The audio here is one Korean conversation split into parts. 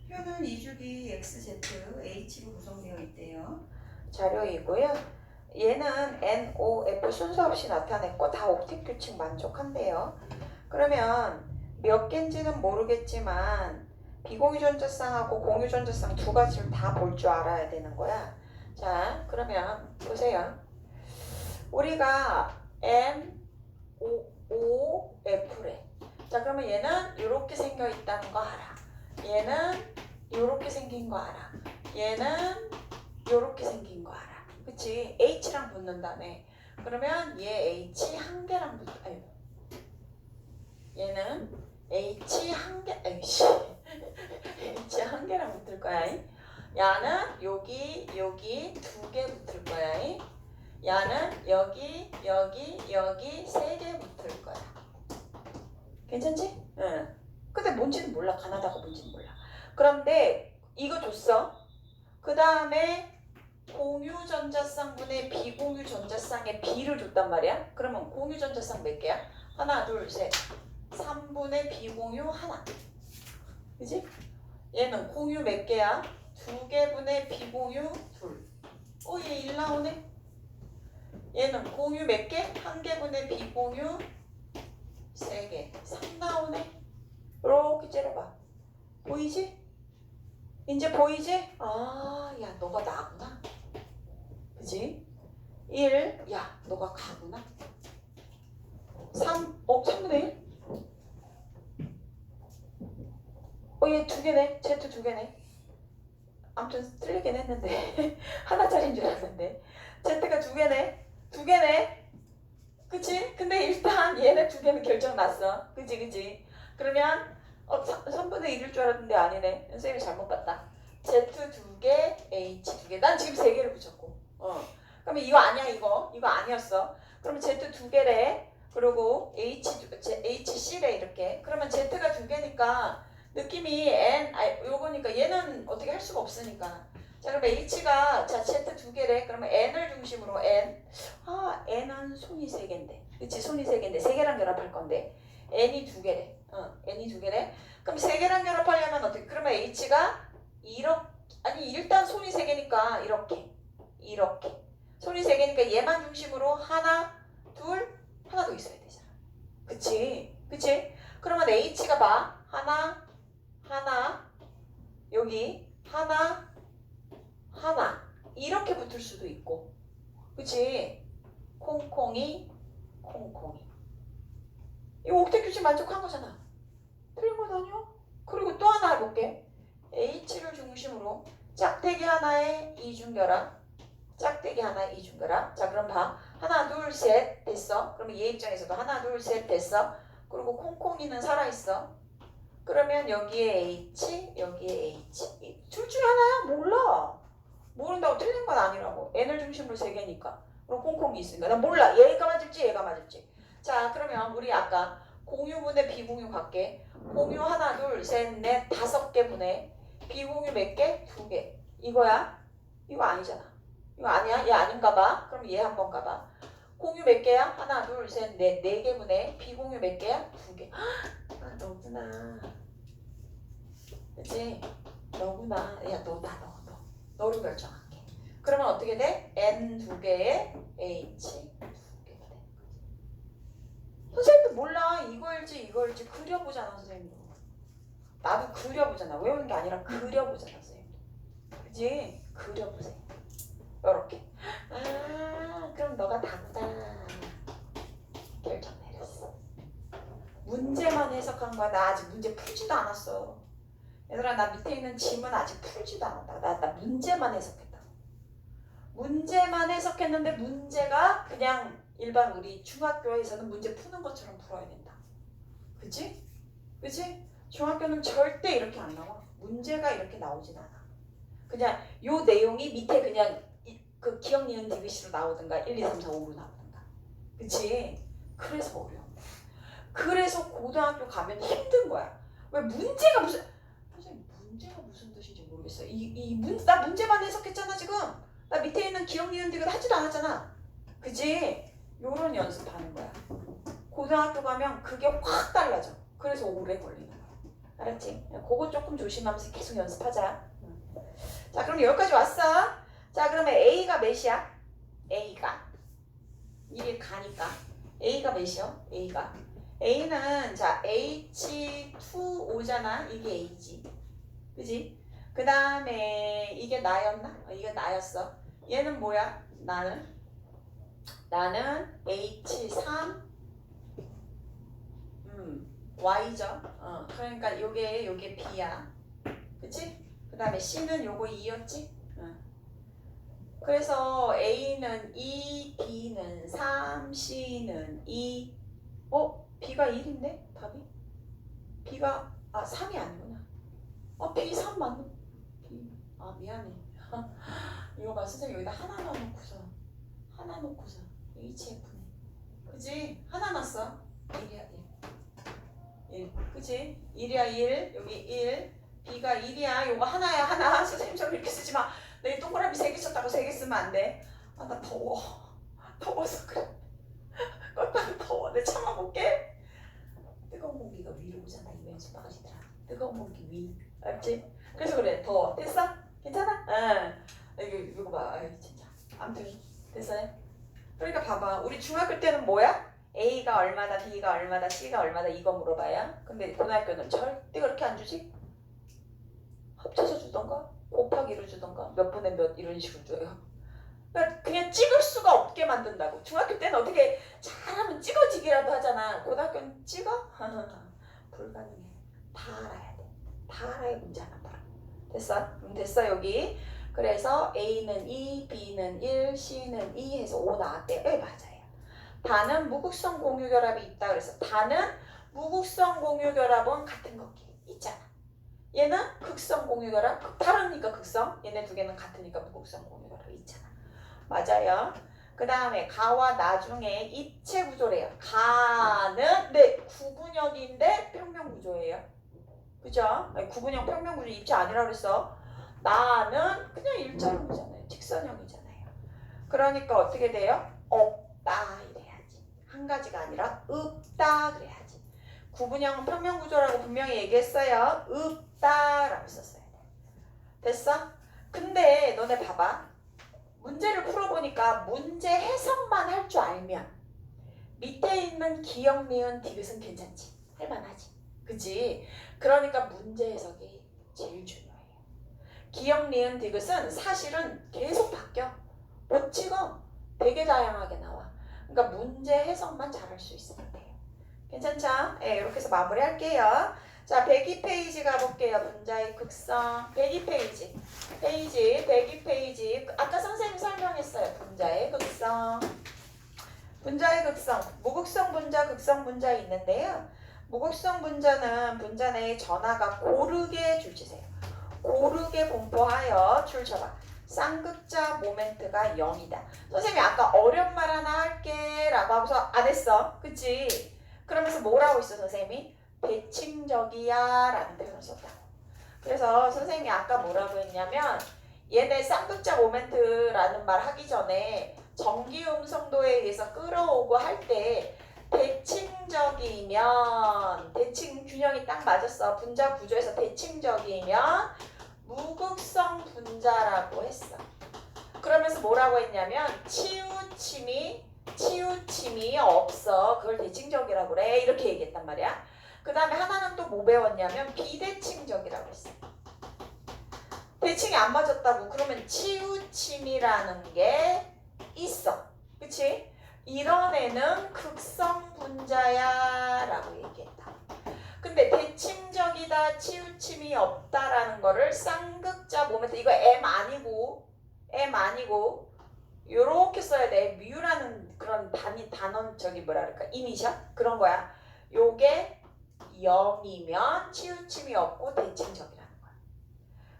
표는 이주기 XZ H로 구성되어 있대요. 자료이고요. 얘는 NOF 순서 없이 나타냈고 다 옥텟 규칙 만족한대요. 그러면 몇 개인지는 모르겠지만 비공유전자쌍하고 공유전자쌍 두 가지를 다 볼 줄 알아야 되는 거야. 자, 그러면 보세요. 우리가 NOF래. 자, 그러면 얘는 이렇게 생겨 있다는 거 알아. 얘는 이렇게 생긴 거 알아. 얘는 이렇게 생긴 거 알아. 그치? H랑 붙는다며. 그러면 얘 H 한 개랑 붙. 아유. 얘는 H 한 개. 아이씨. H 한 개랑 붙을 거야. 야는 여기 두 개 붙을 거야. 야는 여기 세 개 붙을 거야. 괜찮지? 응. 근데 뭔지는 몰라. 가나다가 뭔지는 몰라. 그런데 이거 줬어. 그 다음에 공유전자쌍분의 비공유전자쌍의 비를 줬단 말이야. 그러면 공유전자쌍 몇 개야? 하나, 둘, 셋. 3분의 비공유 하나. 그지? 얘는 공유 몇 개야? 2개분의 비공유 둘. 얘 1 나오네. 얘는 공유 몇 개? 1개분의 비공유 3개. 3 나오네. 이렇게 째려봐. 보이지? 이제 보이지? 아, 야, 너가 나구나. 그지? 1, 야, 너가 가구나. 3, 3분의 1? 얘 두 개네. Z 두 개네. 아무튼 틀리긴 했는데. 하나짜리인 줄 알았는데. Z가 두 개네. 두 개네. 그치? 근데 일단 얘네 두 개는 결정 났어. 그치? 그러면 3분의 1일 줄 알았는데 아니네. 선생님이 잘못 봤다. Z 두 개, H 두 개. 난 지금 세 개를 붙였고. 그러면 이거 아니야, 이거 아니었어. 그러면 Z 두 개래. 그리고 HC래 이렇게. 그러면 Z가 두 개니까 느낌이 요거니까 얘는 어떻게 할 수가 없으니까. 자, 그럼 H가 Z 두 개래. 그러면 N을 중심으로 N은 손이 세 개인데. 그치? 손이 세 개인데 세 개랑 결합할 건데 N이 두 개래. N이 두 개래. 그럼 세 개랑 결합하려면 어떻게? 그러면 H가 이렇게 일단 손이 세 개니까 이렇게 손이 세 개니까 얘만 중심으로 하나 더 있어야 되잖아. 그치? 그러면 H가 봐. 하나 여기 하나 이렇게 붙을 수도 있고. 그치? 콩콩이 이거 옥텟 규칙 만족한 거잖아. 틀린 건 아니야? 그리고 또 하나 해볼게. H를 중심으로 짝대기 하나의 이중결합. 자, 그럼 봐. 하나, 둘, 셋 됐어. 그러면 얘 입장에서도 하나, 둘, 셋 됐어. 그리고 콩콩이는 살아있어. 그러면 여기에 H, 여기에 H. 둘 중에 하나야? 몰라. 모른다고 틀린 건 아니라고. N을 중심으로 세 개니까. 그럼 콩콩이 있으니까. 난 몰라. 얘가 맞을지. 자, 그러면 우리 아까 공유분의 비공유 갈게. 공유 하나, 둘, 셋, 넷, 5개 분의 비공유 몇 개? 2개. 이거야? 이거 아니잖아. 이거 아니야? 얘 아닌가 봐. 그럼 얘 한번 가봐. 공유 몇 개야? 하나, 둘, 셋, 넷. 4개 분의 비공유 몇 개야? 2개. 너구나. 그치? 너구나. 야, 너로 결정할게. 그러면 어떻게 돼? N 2개에 H 2개가 되는 거지. 선생님도 몰라. 이거일지 그려보잖아, 선생님도. 나도 그려보잖아. 외우는 게 아니라 그려보잖아, 선생님도. 그치? 그려보세요. 요렇게. 그럼 너가 다구나. 결정 내렸어. 문제만 해석한 거야. 나 아직 문제 풀지도 않았어. 얘들아, 나 밑에 있는 짐은 아직 풀지도 않았다. 나 문제만 해석했다. 문제만 해석했는데 문제가 그냥 일반 우리 중학교에서는 문제 푸는 것처럼 풀어야 된다. 그치? 중학교는 절대 이렇게 안 나와. 문제가 이렇게 나오진 않아. 그냥 요 내용이 밑에 그냥 그 기억, 니은, 디귿으로 나오든가 1, 2, 3, 4, 5로 나오든가. 그치? 그래서 어려워. 그래서 고등학교 가면 힘든 거야. 왜 문제가 무슨 뜻인지 모르겠어. 나 문제만 해석했잖아 지금. 나 밑에 있는 기억, 니은, 디귿 하지도 않았잖아. 그치? 요런 연습하는 거야. 고등학교 가면 그게 확 달라져. 그래서 오래 걸리는 거야. 알았지? 그거 조금 조심하면서 계속 연습하자. 자, 그럼 여기까지 왔어. 자, 그러면 A가 몇이야? A가. 이게 가니까. A가 몇이요? A가. A는 자 H2O잖아. 이게 A지. 그지? 그 다음에 이게 나였나? 이게 나였어. 얘는 뭐야? 나는 H3 Y죠. 그러니까 요게 B야. 그치? 그 다음에 C는 요거 2였지? 그래서 A는 2, B는 3, C는 2. B가 1인데? 답이? B가 3이 아니구나. B 3 맞는? B. 미안해. 이거 봐, 선생님 여기다 하나 넣고서 HF네. 그치? 하나 넣었어. 1이야 1. 그치? 1이야 1. 여기 1. B가 1이야. 요거 하나야 하나. 선생님처럼 이렇게 쓰지 마. 내 동그라미 3개 썼다고 3개 쓰면 안 돼. 나 더워. 더워서 그래. 나 더워. 내가 참아볼게. 뜨거운 공기가 위로 오잖아. 이 왼손 바가지들아. 뜨거운 공기 위. 알지? 그래서 그래. 더워. 됐어? 괜찮아? 이거 봐. 진짜. 아무튼 됐어요? 그러니까 봐봐. 우리 중학교 때는 뭐야? A가 얼마다, B가 얼마다, C가 얼마다 이거 물어봐야. 근데 고등학교는 절대 그렇게 안 주지? 합쳐서 주던가 곱하기로 주던가 몇 분의 몇 이런 식으로 줘요. 그러니까 그냥 찍을 수가 없게 만든다고. 중학교 때는 어떻게 잘하면 찍어지기라도 하잖아. 고등학교는 찍어? 불가능해. 다 알아야 돼. 다 알아야 문제 하나 풀어. 됐어? 됐어 여기. 그래서 A는 2, B는 1, C는 2 해서 5 나왔대. 맞아요. 다는 무극성 공유결합이 있다. 그래서 다는 무극성 공유결합은 같은 거기 있잖아. 얘는 극성 공유결합, 다르니까 극성. 얘네 두 개는 같으니까 무극성 공유결합이 있잖아. 맞아요. 그 다음에 가와 나 중에 입체 구조래요. 가는 구분형인데 평면 구조예요. 그죠? 구분형 평면 구조 입체 아니라 그랬어. 나는 그냥 일자형이잖아요. 직선형이잖아요. 그러니까 어떻게 돼요? 없다 이래야지. 한 가지가 아니라 없다 그래야지. 구분형 평면 구조라고 분명히 얘기했어요. 없다라고 썼어야 돼. 됐어? 근데 너네 봐봐. 문제를 풀어보니까 문제 해석만 할 줄 알면 밑에 있는 기역, 니은, 디귿은 괜찮지. 할만하지. 그치? 그러니까 문제 해석이 제일 중요해요. 기역, 니은, 디귿은 사실은 계속 바뀌어. 못 찍어. 되게 다양하게 나와. 그러니까 문제 해석만 잘할 수 있으면 돼요. 괜찮죠? 이렇게 해서 마무리할게요. 자, 102페이지 가볼게요. 분자의 극성. 102페이지. 102페이지. 아까 선생님이 설명했어요. 분자의 극성. 분자의 극성. 무극성 분자, 극성 분자 있는데요. 무극성 분자는 분자 내에 전하가 고르게 줄지세요. 고르게 분포하여 줄쳐봐. 쌍극자 모멘트가 0이다. 선생님이 아까 어려운 말 하나 할게 라고 하고서 안 했어. 그치? 그러면서 뭐라고 있어 선생님이? 대칭적이야 라는 표현을 썼다고. 그래서 선생님이 아까 뭐라고 했냐면 얘네 쌍극자 모멘트라는 말 하기 전에 전기 음성도에 의해서 끌어오고 할 때 대칭적이면 대칭 균형이 딱 맞았어. 분자 구조에서 대칭적이면 무극성 분자라고 했어. 그러면서 뭐라고 했냐면 치우침이 없어. 그걸 대칭적이라고 그래. 이렇게 얘기했단 말이야. 그 다음에 하나는 또 뭐 배웠냐면 비대칭적이라고 했어. 대칭이 안 맞았다고. 그러면 치우침이라는 게 있어. 그치? 이런 애는 극성 분자야 라고 얘기했다. 근데 대칭적이다, 치우침이 없다라는 거를 쌍극자 모멘트, 이거 M 아니고 요렇게 써야 돼. 뮤라는 그런 단원 뭐라 그럴까? 이니셜? 그런 거야. 요게 0이면 치우침이 없고 대칭적이라는 거야.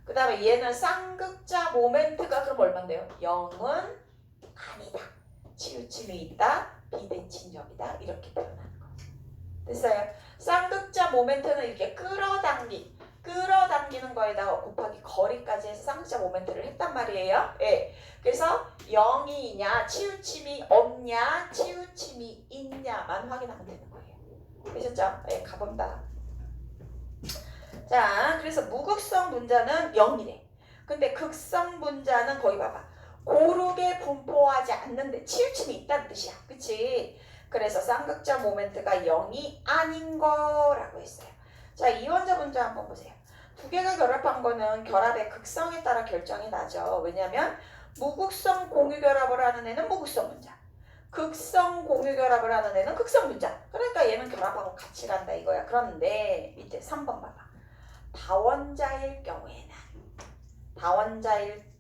그 다음에 얘는 쌍극자 모멘트가 그럼 얼마인데요? 0은 아니다. 치우침이 있다. 비대칭적이다. 이렇게 표현하는 거야. 됐어요? 쌍극자 모멘트는 이렇게 끌어당기는 거에다가 곱하기 거리까지 해서 쌍극자 모멘트를 했단 말이에요. 예. 그래서 0이냐, 치우침이 없냐, 치우침이 있냐만 확인하면 되는 거예요. 되셨죠? 예, 가본다. 자, 그래서 무극성 분자는 0이래. 근데 극성 분자는 거기 봐봐. 고르게 분포하지 않는데 치우침이 있다는 뜻이야. 그치? 그래서 쌍극자 모멘트가 0이 아닌 거라고 했어요. 자, 이원자 분자 한번 보세요. 두 개가 결합한 거는 결합의 극성에 따라 결정이 나죠. 왜냐면 무극성 공유결합을 하는 애는 무극성 분자, 극성 공유결합을 하는 애는 극성 분자. 그러니까 얘는 결합하고 같이 간다 이거야. 그런데 밑에 3번 봐봐. 다원자일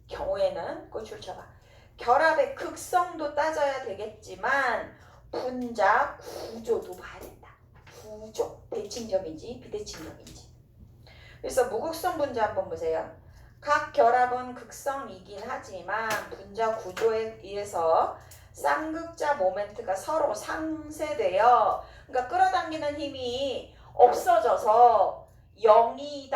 경우에는 꼴줄 쳐봐. 결합의 극성도 따져야 되겠지만 분자 구조도 봐야 된다. 구조, 대칭점인지 비대칭점인지. 그래서 무극성 분자 한번 보세요. 각 결합은 극성이긴 하지만 분자 구조에 의해서 쌍극자 모멘트가 서로 상쇄되어, 그러니까 끌어당기는 힘이 없어져서 0이다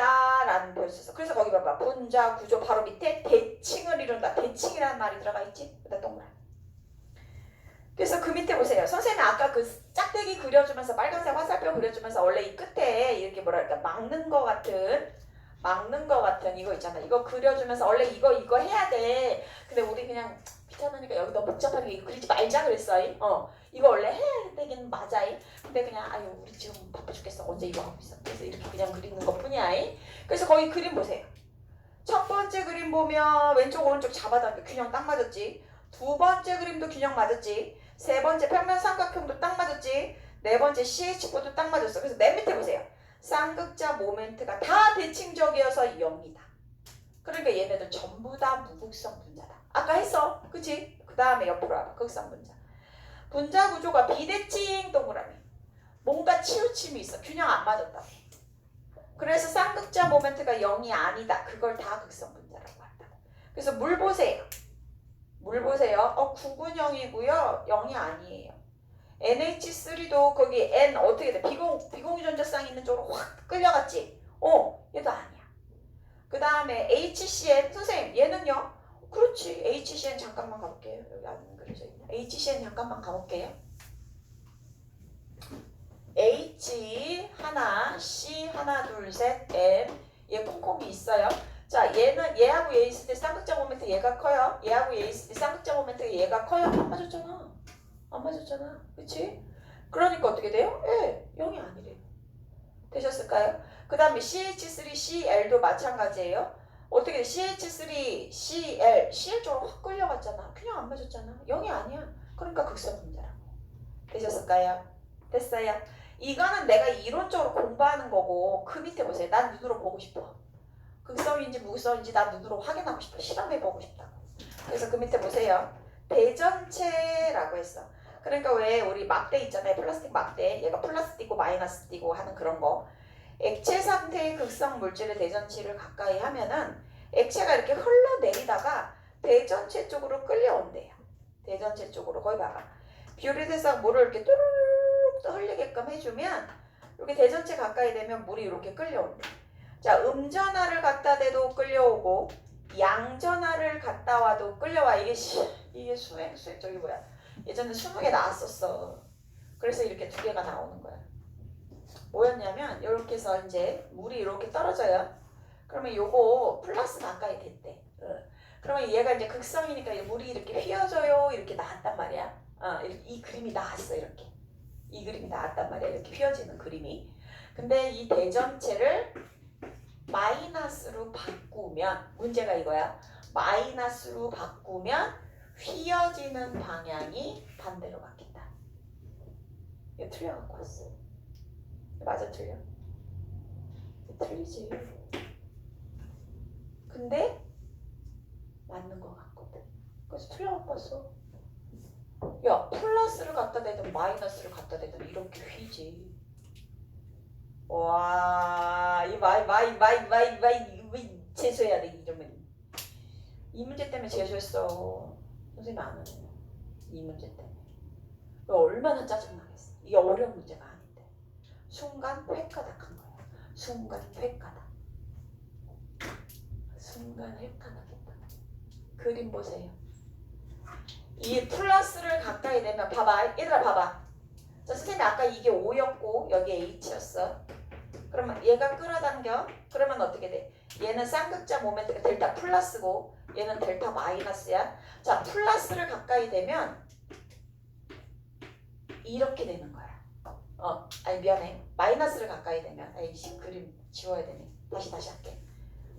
라는 표현을 썼어. 그래서 거기 봐봐. 분자 구조 바로 밑에 대칭을 이룬다. 대칭이라는 말이 들어가 있지? 그다 동그라미. 그래서 그 밑에 보세요. 선생님이 아까 그 짝대기 그려주면서 빨간색 화살표 그려주면서 원래 이 끝에 이렇게 뭐랄까 막는 거 같은 이거 있잖아. 이거 그려주면서 원래 이거 해야 돼. 근데 우리 그냥 귀찮으니까 여기 너무 복잡하게 그리지 말자 그랬어. 이거 원래 해야 되긴 맞아. 근데 그냥 아유 우리 지금 바빠 죽겠어. 언제 이거 하고 있어. 그래서 이렇게 그냥 그리는 것 뿐이야. 그래서 거기 그림 보세요. 첫 번째 그림 보면 왼쪽 오른쪽 잡아당겨 균형 딱 맞았지. 두 번째 그림도 균형 맞았지. 세 번째 평면 삼각형도 딱 맞았지. 네 번째 CH4도 딱 맞았어. 그래서 맨 밑에 보세요. 쌍극자 모멘트가 다 대칭적이어서 0이다. 그러니까 얘네들 전부 다 무극성 분자다. 아까 했어. 그치? 그 다음에 옆으로 와봐. 극성 분자. 분자 구조가 비대칭 동그라미. 뭔가 치우침이 있어. 균형 안 맞았다. 그래서 쌍극자 모멘트가 0이 아니다. 그걸 다 극성 분자라고 한다. 그래서 물 보세요. 구근형이고요. 0이 아니에요. NH3도 거기 N 어떻게 돼? 비공유전자쌍이 있는 쪽으로 확 끌려갔지? 얘도 아니야. 그 다음에 HCN, 선생님 얘는요? 그렇지. HCN 잠깐만 가볼게요. 여기 안 그려져 있네. HCN 잠깐만 가볼게요. H 하나, C 하나, 둘, 셋, M. 얘 콩콩이 있어요. 자, 얘하고 얘 있을 때 쌍극자 모멘트 얘가 커요. 얘하고 얘 있을 때 쌍극자 모멘트 얘가 커요. 안 맞았잖아. 그치? 그러니까 어떻게 돼요? 0이 아니래요. 되셨을까요? 그 다음에 CH3CL도 마찬가지예요. 어떻게 돼? CH3, CL 쪽으로 확 끌려갔잖아. 균형 안 맞았잖아. 0이 아니야. 그러니까 극성 분자라고. 되셨을까요? 됐어요? 이거는 내가 이론적으로 공부하는 거고 그 밑에 보세요. 난 눈으로 보고 싶어. 극성인지 무극성인지 난 눈으로 확인하고 싶어. 실험해보고 싶다고. 그래서 그 밑에 보세요. 대전체라고 했어. 그러니까 왜 우리 막대 있잖아요. 플라스틱 막대. 얘가 플러스 띄고 마이너스 띄고 하는 그런 거. 액체 상태의 극성 물질의 대전체를 가까이 하면은 액체가 이렇게 흘러내리다가 대전체 쪽으로 끌려온대요. 대전체 쪽으로. 거기 봐봐. 비오리대상 물을 이렇게 뚜루룩 흘리게끔 해주면 이렇게 대전체 가까이 되면 물이 이렇게 끌려온대. 자, 음전하를 갖다 대도 끌려오고 양전하를 갖다 와도 끌려와. 이게 수행 저기 뭐야. 예전에 20개 나왔었어. 그래서 이렇게 2개가 나오는 거야. 뭐였냐면 이렇게 해서 이제 물이 이렇게 떨어져요. 그러면 요거 플러스 가까이 됐대. 그러면 얘가 이제 극성이니까 물이 이렇게 휘어져요. 이렇게 나왔단 말이야. 이 그림이 나왔어. 이렇게. 이 그림이 나왔단 말이야. 이렇게 휘어지는 그림이. 근데 이 대전체를 마이너스로 바꾸면 문제가 이거야. 마이너스로 바꾸면 휘어지는 방향이 반대로 바뀐다. 이거 틀려갖고 왔어. 맞아 틀려? 틀리지. 근데 맞는 것 같거든. 그래서 틀려갖고 왔어. 야, 플러스를 갖다 대든 마이너스를 갖다 대든 이렇게 휘지. 와, 이 마이 재수해야 돼. 이러면 이 문제 때문에 재수했어. 선생님 아는 이 문제 때문에. 얼마나 짜증나겠어. 이게 어려운 문제가 아닌데. 순간 획가닥한 거야. 순간 획가닥. 획가닥했다. 그림 보세요. 이 플러스를 가까이 되면 봐봐. 얘들아 봐봐. 자, 선생님 아까 이게 O였고 여기 H였어. 그러면 얘가 끌어당겨. 그러면 어떻게 돼? 얘는 쌍극자 모멘트가 델타 플러스고 얘는 델타 마이너스야. 자, 플러스를 가까이 되면 이렇게 되는 거야. 아니 미안해. 마이너스를 가까이 되면 아이씨 그림 지워야 되네. 다시 할게.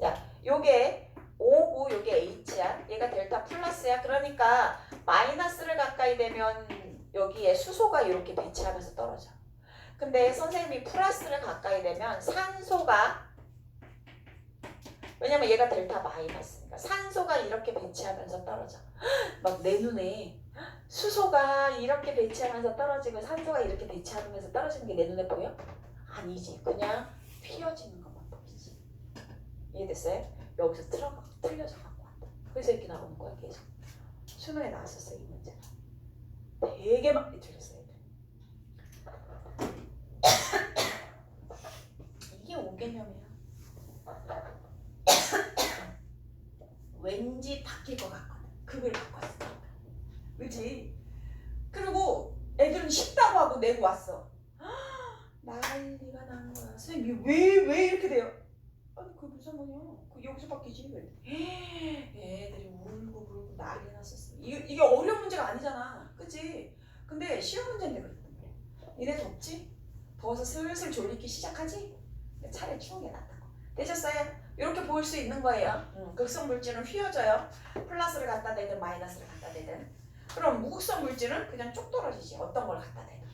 야, 요게 O고 요게 H야. 얘가 델타 플러스야. 그러니까 마이너스를 가까이 되면 여기에 수소가 이렇게 배치하면서 떨어져. 근데 선생님이 플러스를 가까이 되면 산소가, 왜냐면 얘가 델타 마이너스니까 산소가 이렇게 배치하면서 떨어져. 막 내 눈에 수소가 이렇게 배치하면서 떨어지고 산소가 이렇게 배치하면서 떨어지는 게 내 눈에 보여? 아니지. 그냥 휘어지는 것만 보이지. 이해됐어요? 여기서 틀려져 갖고 왔다. 그래서 이렇게 나오는 거야 계속. 수능에 나왔었어 이 문제가. 되게 많이 틀렸어요. 이게 5개념이야. 왠지 바뀔 것 같거든. 그걸 바꿨으니까. 그치? 그리고 애들은 쉽다고 하고 내고 왔어. 난리가 난 거야. 선생님 왜 이렇게 돼요? 아니 그게 무슨 말이야? 그 여기서 바뀌지 왜? 애들이 울고 난리 났었어. 이게 어려운 문제가 아니잖아. 그치? 근데 쉬운 문제인데 그랬단 말이야. 니네 덥지? 더워서 슬슬 졸리기 시작하지? 차라리 추운 게 낫다고. 되셨어요? 이렇게 보일 수 있는 거예요. 극성 물질은 휘어져요. 플러스를 갖다 대든 마이너스를 갖다 대든. 그럼 무극성 물질은 그냥 쭉 떨어지지. 어떤 걸 갖다 대든.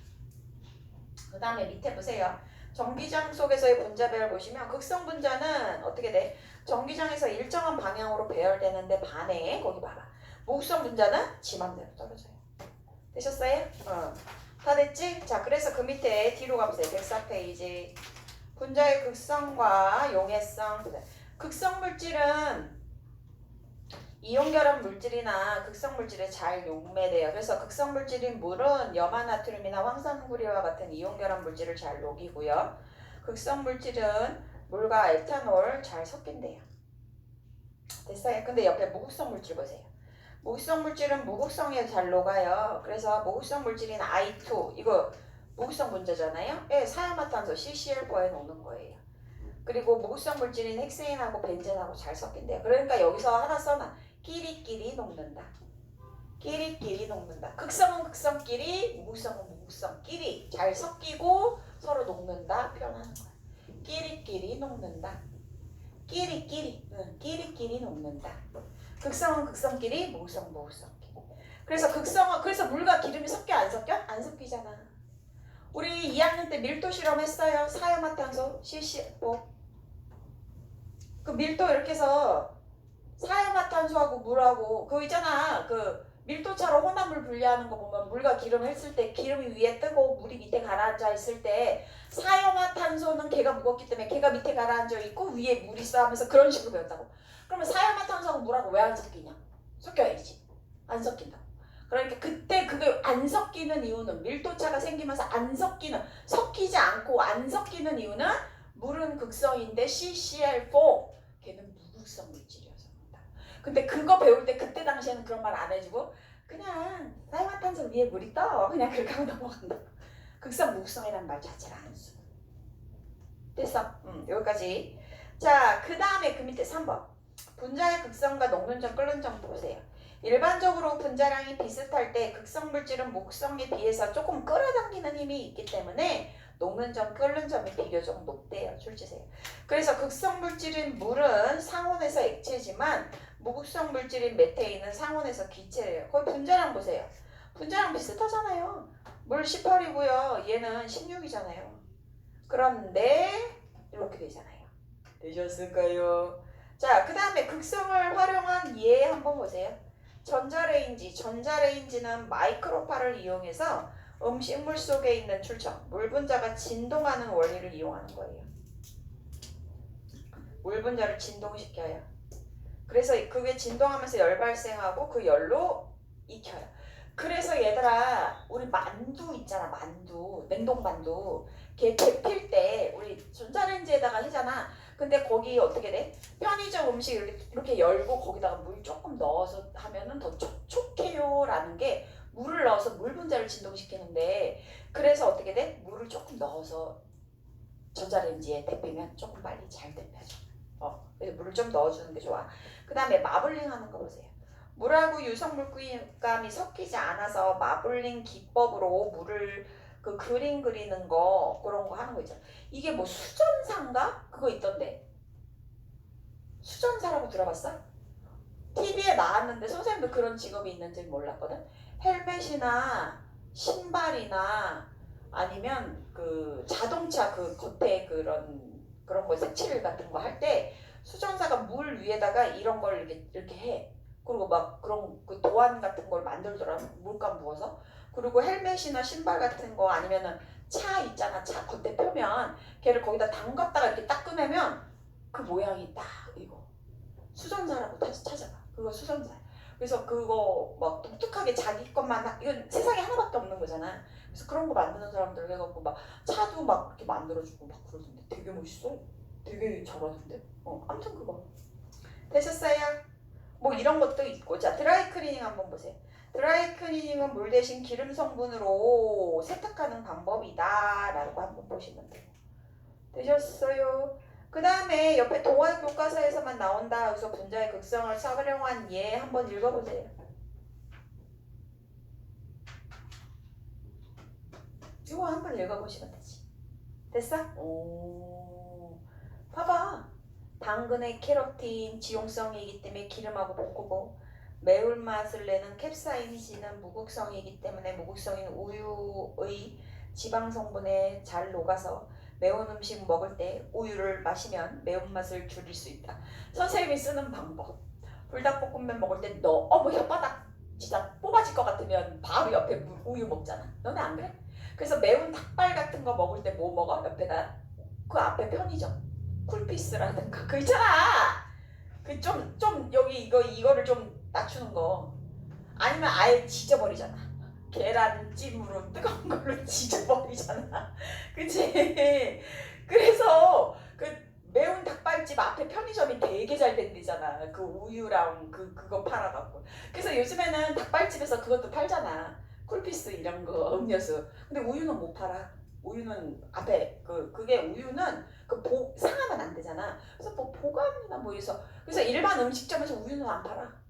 그 다음에 밑에 보세요. 전기장 속에서의 분자 배열 보시면 극성 분자는 어떻게 돼? 전기장에서 일정한 방향으로 배열되는데 반해. 거기 봐봐. 무극성 분자는 지 맘대로 떨어져요. 되셨어요? 다 됐지? 자, 그래서 그 밑에 뒤로 가보세요. 104페이지. 분자의 극성과 용해성. 극성 물질은 이온결합 물질이나 극성 물질에 잘 용매돼요. 그래서 극성 물질인 물은 염화나트륨이나 황산구리와 같은 이온결합 물질을 잘 녹이고요. 극성 물질은 물과 에탄올 잘 섞인대요. 됐어요? 근데 옆에 무극성 물질 보세요. 무극성 물질은 무극성에 잘 녹아요. 그래서 무극성 물질인 I2 이거 무극성 분자잖아요. 예, 사야마탄소 CCl4에 녹는 거예요. 그리고 무극성 물질인 헥세인하고 벤젠하고 잘 섞인대요. 그러니까 여기서 하나 써놔. 끼리끼리 녹는다. 끼리끼리 녹는다. 극성은 극성끼리, 무극성은 무극성끼리 잘 섞이고 서로 녹는다 표현하는 거야. 끼리끼리 녹는다. 끼리끼리 녹는다. 극성은 극성끼리, 무극성은 무극성끼리. 그래서 물과 기름이 섞여 안 섞여? 안 섞이잖아. 우리 2학년 때 밀도 실험했어요. 사야마탄소 CCl4. 그 밀도 이렇게 해서 사야마탄소하고 물하고 그거 있잖아. 그 밀도차로 혼합물 분리하는 거 보면 물과 기름 했을 때 기름이 위에 뜨고 물이 밑에 가라앉아 있을 때 사야마탄소는 걔가 무겁기 때문에 걔가 밑에 가라앉아 있고 위에 물이 있어 하면서 그런 식으로 배웠다고. 그러면 사야마탄소하고 물하고 왜 안 섞이냐? 섞여야지. 안 섞인다고. 그러니까 그때 그게 안 섞이는 이유는 밀도차가 생기면서 섞이지 않고 안 섞이는 이유는 물은 극성인데 CCl4 걔는 무극성 물질이어서 그런다. 근데 그거 배울 때 그때 당시에는 그런 말 안 해주고 그냥 사야마탄소 위에 물이 떠 그냥 그렇게 하고 넘어간다. 극성 무극성이라는 말 자체를 안 써. 됐어? 여기까지. 자, 그 다음에 그 밑에 3번 분자의 극성과 녹는 점 끓는 점 보세요. 일반적으로 분자량이 비슷할 때 극성 물질은 무극성에 비해서 조금 끌어당기는 힘이 있기 때문에 녹는 점, 끓는 점이 비교적 높대요. 출제세요. 그래서 극성 물질인 물은 상온에서 액체지만 무극성 물질인 메테인은 상온에서 기체래요. 거기 분자량 보세요. 분자량 비슷하잖아요. 물 18이고요. 얘는 16이잖아요. 그런데 이렇게 되잖아요. 되셨을까요? 자, 그 다음에 극성을 활용한 예 한번 보세요. 전자레인지는 마이크로파를 이용해서 음식물 속에 있는 출처, 물 분자가 진동하는 원리를 이용하는 거예요. 물 분자를 진동시켜요. 그래서 그게 진동하면서 열 발생하고 그 열로 익혀요. 그래서 얘들아 우리 만두 있잖아. 만두, 냉동만두 걔 데필 때 우리 전자레인지에다가 하잖아. 근데 거기 어떻게 돼? 편의점 음식 이렇게 열고 거기다가 물 조금 넣어서 하면은 더 촉촉해요 라는 게 물을 넣어서 물 분자를 진동시키는데 그래서 어떻게 돼? 물을 조금 넣어서 전자레인지에 데피면 조금 빨리 잘 데펴져. 그래서 물을 좀 넣어주는 게 좋아. 그 다음에 마블링 하는 거 보세요. 물하고 유성 물감이 섞이지 않아서 마블링 기법으로 물을 그 그림 그리는 거 그런 거 하는 거 있잖아. 이게 뭐 수전사인가? 그거 있던데. 수전사라고 들어봤어? TV에 나왔는데 선생님도 그런 직업이 있는지 몰랐거든. 헬멧이나 신발이나 아니면 그 자동차 그 겉에 그런 거 색칠 같은 거 할 때 수정사가 물 위에다가 이런 걸 이렇게 해. 그리고 막 그런 그 도안 같은 걸 만들더라. 물감 부어서. 그리고 헬멧이나 신발 같은 거 아니면은 차 있잖아. 차 겉에 펴면 걔를 거기다 담갔다가 이렇게 딱 꺼내면 그 모양이 딱 이거. 수정사라고 다시 찾아봐. 그거 수정사야. 그래서 그거 막 독특하게 자기 것만 이건 세상에 하나밖에 없는 거잖아. 그래서 그런 거 만드는 사람들 해갖고 막 차도 막 그렇게 만들어주고 막 그러던데 되게 멋있어. 되게 잘하던데. 아무튼 그거 되셨어요? 뭐 이런 것도 있고. 자, 드라이 클리닝 한번 보세요. 드라이 클리닝은 물 대신 기름 성분으로 세탁하는 방법이다 라고 한번 보시면 돼요. 되셨어요? 그 다음에 옆에 동화 교과서에서만 나온다. 그래서 분자의 극성을 활용한 예 한번 읽어보세요. 이거 한번 읽어보시면 되지. 됐어? 오, 봐봐. 당근의 케로틴 지용성이기 때문에 기름하고 볶고, 매운맛을 내는 캡사이신은 무극성이기 때문에 무극성인 우유의 지방 성분에 잘 녹아서 매운 음식 먹을 때 우유를 마시면 매운맛을 줄일 수 있다. 선생님이 쓰는 방법. 불닭볶음면 먹을 때 너무 혓바닥 진짜 뽑아질 것 같으면 바로 옆에 우유 먹잖아. 너네 안 그래? 그래서 매운 닭발 같은 거 먹을 때 뭐 먹어? 옆에다 그 앞에 편의점 쿨피스라든가 그거 있잖아. 그 좀 여기 이거를 좀 낮추는 거. 아니면 아예 지져버리잖아. 계란찜으로 뜨거운 걸로 지져버리잖아. 그치? 그래서 그 매운 닭발집 앞에 편의점이 되게 잘 된 데잖아. 그 우유랑 그거 팔아갖고. 그래서 요즘에는 닭발집에서 그것도 팔잖아. 쿨피스 이런 거 음료수. 근데 우유는 못 팔아. 우유는 앞에 그게 우유는 상하면 안 되잖아. 그래서 뭐 보관이나 뭐 이래서. 그래서 일반 음식점에서 우유는 안 팔아.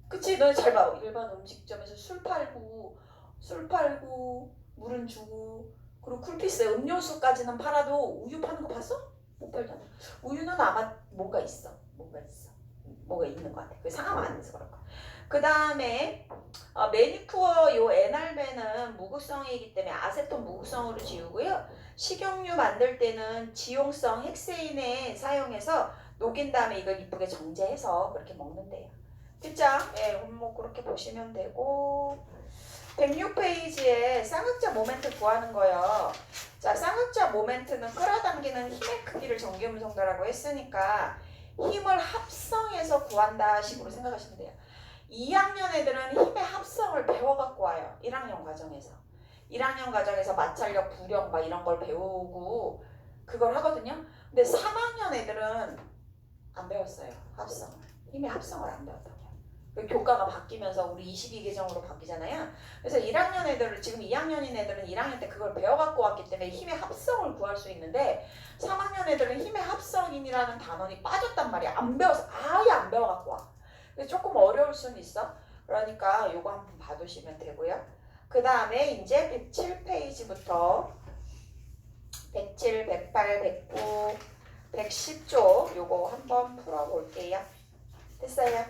그치? 너 잘 봐. 일반 음식점에서 술 팔고 물은 주고 그리고 쿨피스 음료수까지는 팔아도 우유 파는 거 봤어? 못 팔잖아. 우유는 아마 뭔가 있어. 뭐가 있는 것 같아. 그 상하면 안 돼서 그럴 거야. 그 다음에 매니큐어 요 에날벤은 무극성이기 때문에 아세톤 무극성으로 지우고요. 식용유 만들 때는 지용성 헥세인에 사용해서 녹인 다음에 이걸 이쁘게 정제해서 그렇게 먹는데요. 그쵸? 예, 뭐 그렇게 보시면 되고 106페이지에 쌍극자 모멘트 구하는 거요. 자, 쌍극자 모멘트는 끌어당기는 힘의 크기를 전기음성도라고 했으니까 힘을 합성해서 구한다 식으로 생각하시면 돼요. 2학년 애들은 힘의 합성을 배워갖고 와요. 1학년 과정에서. 1학년 과정에서 마찰력, 부력 막 이런 걸 배우고 그걸 하거든요. 근데 3학년 애들은 안 배웠어요. 합성을. 힘의 합성을 안 배웠다고요. 교과가 바뀌면서 우리 22계정으로 바뀌잖아요. 그래서 1학년 애들을 지금 2학년인 애들은 1학년 때 그걸 배워갖고 왔기 때문에 힘의 합성을 구할 수 있는데 3학년 애들은 힘의 합성인이라는 단원이 빠졌단 말이야. 안 배워서 아예 안 배워갖고 와. 그래서 조금 어려울 수는 있어. 그러니까 요거 한번 봐두시면 되고요. 그 다음에 이제 107페이지부터 107, 108, 109, 110쪽 요거 한번 풀어볼게요. 됐어요?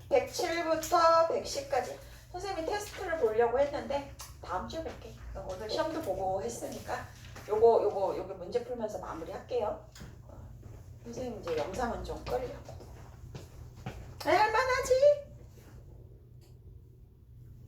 107부터 110까지 선생님이 테스트를 보려고 했는데 다음 주에 뵐게. 오늘 시험도 보고 했으니까 요거 문제 풀면서 마무리할게요. 선생님 이제 영상은 좀 끄려고. 할만하지?